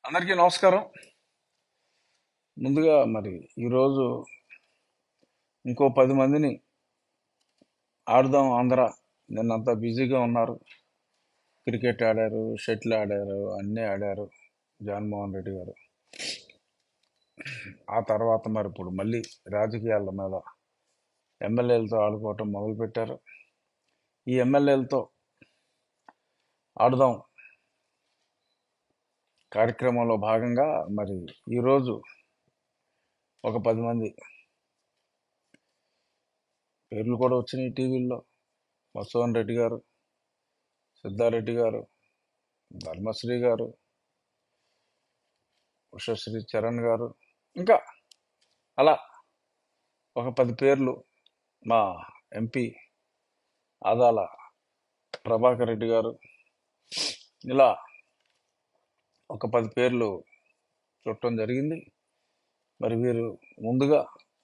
అందరికీ నమస్కారం. ముందుగా మరి ఈరోజు ఇంకో 10 మందిని ఆడుదాం ఆంధ్ర నిన్నంతా బిజీగా ఉన్నారు. క్రికెట్ ఆడారు, షటిల్ ఆడారు, అన్నీ ఆడారు జగన్మోహన్ రెడ్డి గారు. ఆ తర్వాత మరి ఇప్పుడు మళ్ళీ రాజకీయాల మీద ఎమ్మెల్యేలతో ఆడుకోవటం మొదలుపెట్టారు. ఈ ఎమ్మెల్యేలతో ఆడుదాం కార్యక్రమంలో భాగంగా మరి ఈరోజు ఒక 10 మంది పేర్లు కూడా వచ్చినాయి టీవీల్లో. మత్స్యవన్ రెడ్డి గారు, సిద్ధారెడ్డి గారు, ధర్మశ్రీ గారు, ఉషశ్రీ చరణ్ గారు, ఇంకా అలా ఒక 10 పేర్లు. మా ఎంపీ ఆదాల ప్రభాకర్ రెడ్డి గారు, ఇలా ఒక 10 పేర్లు చుట్టం జరిగింది. మరి వీరు ముందుగా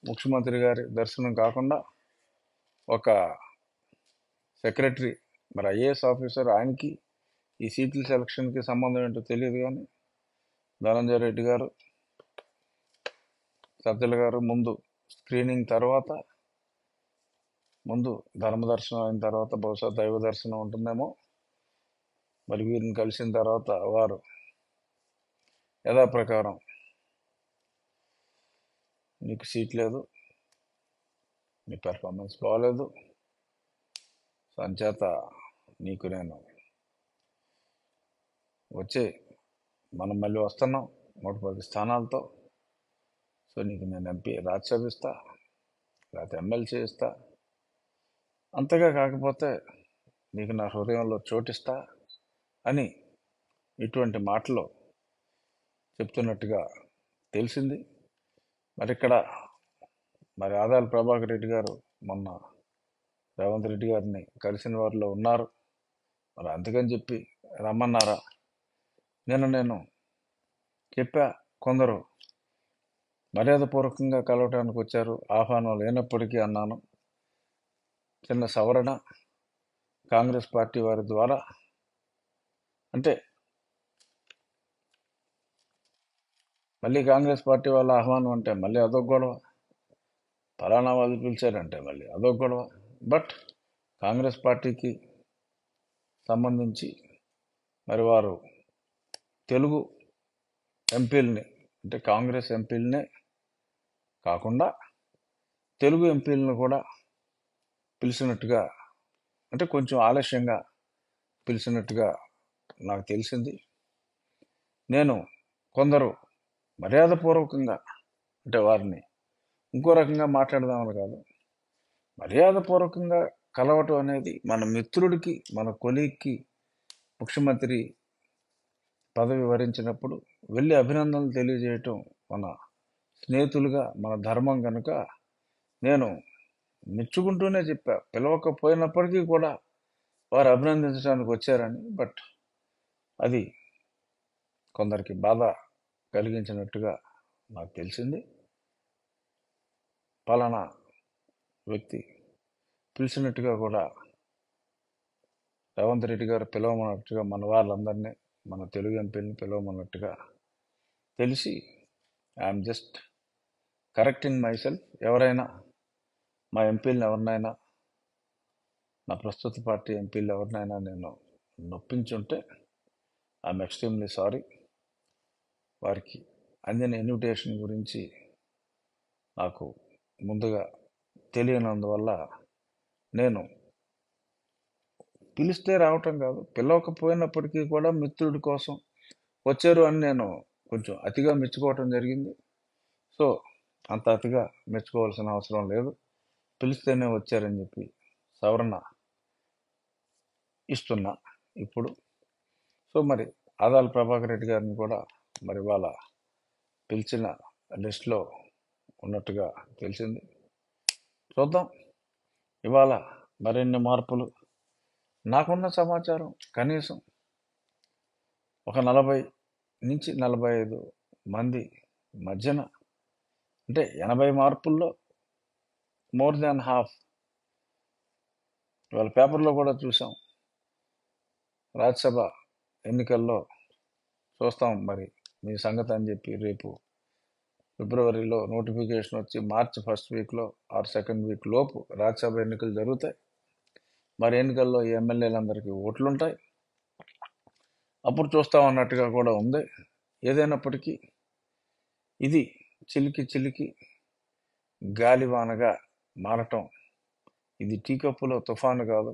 ముఖ్యమంత్రి గారి దర్శనం కాకుండా ఒక సెక్రటరీ, మరి ఐఏఎస్ ఆఫీసర్, ఆయనకి ఈ సీట్ల సెలక్షన్కి సంబంధం ఏంటో తెలియదు, కానీ ధనంజయ రెడ్డి గారు, సజ్జల గారు ముందు స్క్రీనింగ్ తర్వాత, ముందు ధర్మదర్శనం అయిన తర్వాత బహుశా దైవ దర్శనం ఉంటుందేమో. మరి వీరిని కలిసిన తర్వాత వారు యథాప్రకారం నీకు సీట్ లేదు, నీ పెర్ఫార్మెన్స్ బాగలేదు, సంచేత నీకు నేను వచ్చే మనం మళ్ళీ వస్తున్నాం 110 స్థానాలతో. సో నీకు నేను ఎంపీ రాజ్యసభ ఇస్తా, లేకపోతే ఎమ్మెల్సీ ఇస్తా, అంతగా కాకపోతే నీకు నా హృదయంలో చోటిస్తా అని ఇటువంటి మాటలు చెప్తున్నట్టుగా తెలిసింది. మరి ఇక్కడ మరి ఆదాల ప్రభాకర్ రెడ్డి గారు మొన్న రేవంత్ రెడ్డి గారిని కలిసిన వారిలో ఉన్నారు. మరి అందుకని చెప్పి రమ్మన్నారా? నేను చెప్పా, కొందరు మర్యాదపూర్వకంగా కలవటానికి వచ్చారు, ఆహ్వానం లేనప్పటికీ అన్నాను. చిన్న సవరణ కాంగ్రెస్ పార్టీ వారి ద్వారా, అంటే మళ్ళీ కాంగ్రెస్ పార్టీ వాళ్ళ ఆహ్వానం అంటే మళ్ళీ అదొక గొడవ, ఫలానా వాళ్ళు పిలిచారంటే మళ్ళీ అదొక గొడవ. బట్ కాంగ్రెస్ పార్టీకి సంబంధించి మరి వారు తెలుగు ఎంపీలని, అంటే కాంగ్రెస్ ఎంపీలనే కాకుండా తెలుగు ఎంపీలను కూడా పిలిచినట్టుగా, అంటే కొంచెం ఆలస్యంగా పిలిచినట్టుగా నాకు తెలిసింది. నేను కొందరు మర్యాదపూర్వకంగా, అంటే వారిని ఇంకో రకంగా మాట్లాడదామని కాదు, మర్యాదపూర్వకంగా కలవటం అనేది మన మిత్రుడికి, మన కొలీగ్కి ముఖ్యమంత్రి పదవి వరించినప్పుడు వెళ్ళి అభినందనలు తెలియజేయటం మన స్నేహితులుగా మన ధర్మం కనుక నేను మెచ్చుకుంటూనే చెప్పా, పిలవకపోయినప్పటికీ కూడా వారు అభినందించడానికి వచ్చారని. బట్ అది కొందరికి బాధ కలిగించినట్టుగా నాకు తెలిసింది. పలానా వ్యక్తి పిలిచినట్టుగా కూడా రేవంత్ రెడ్డి గారు పిలవమన్నట్టుగా మన వాళ్ళందరినీ, మన తెలుగు ఎంపీని పిలవమన్నట్టుగా తెలిసి I'm just correcting my self. ఎవరైనా మా ఎంపీలను ఎవరినైనా, నా ప్రస్తుత పార్టీ ఎంపీలు ఎవరినైనా నేను నొప్పించుంటే ఐఎమ్ ఎక్స్ట్రీమ్లీ సారీ. వారికి అందిన ఇన్విటేషన్ గురించి నాకు ముందుగా తెలియనందువల్ల నేను పిలిస్తే రావటం కాదు, పిలవకపోయినప్పటికీ కూడా మిత్రుడి కోసం వచ్చారు అని నేను కొంచెం అతిగా మెచ్చుకోవటం జరిగింది. సో అంత అతిగా మెచ్చుకోవాల్సిన అవసరం లేదు, పిలిస్తేనే వచ్చారని చెప్పి సవరణ ఇస్తున్నా ఇప్పుడు. సో మరి ఆదాల ప్రభాకర్ రెడ్డి గారిని కూడా మరి వాళ్ళ పిలిచిన లిస్ట్లో ఉన్నట్టుగా తెలిసింది. చూద్దాం ఇవాళ మరిన్ని మార్పులు. నాకున్న సమాచారం కనీసం ఒక 40 నుంచి 45 మంది మధ్యన, అంటే 80 మార్పుల్లో మోర్ దాన్ హాఫ్. ఇవాళ పేపర్లో కూడా చూసాం, రాజ్యసభ ఎన్నికల్లో చూస్తాం మరి మీ సంగతి అని చెప్పి రేపు ఫిబ్రవరిలో నోటిఫికేషన్ వచ్చి మార్చి ఫస్ట్ వీక్లో ఆర్ సెకండ్ వీక్ లోపు రాజ్యసభ ఎన్నికలు జరుగుతాయి. మరి ఎన్నికల్లో ఈ ఎమ్మెల్యేలందరికీ ఓట్లుంటాయి. అప్పుడు చూస్తామన్నట్టుగా కూడా ఉంది. ఏదైనప్పటికీ ఇది చిలికి చిలికి గాలివానగా మారటం, ఇది టీ కప్పులో తుఫాను కాదు,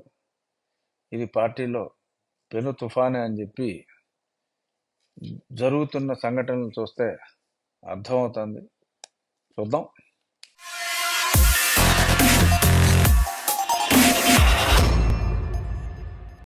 ఇది పార్టీలో పెను తుఫానే అని చెప్పి జరుగుతున్న సంఘటనలు చూస్తే అర్థమవుతుంది. చూద్దాం.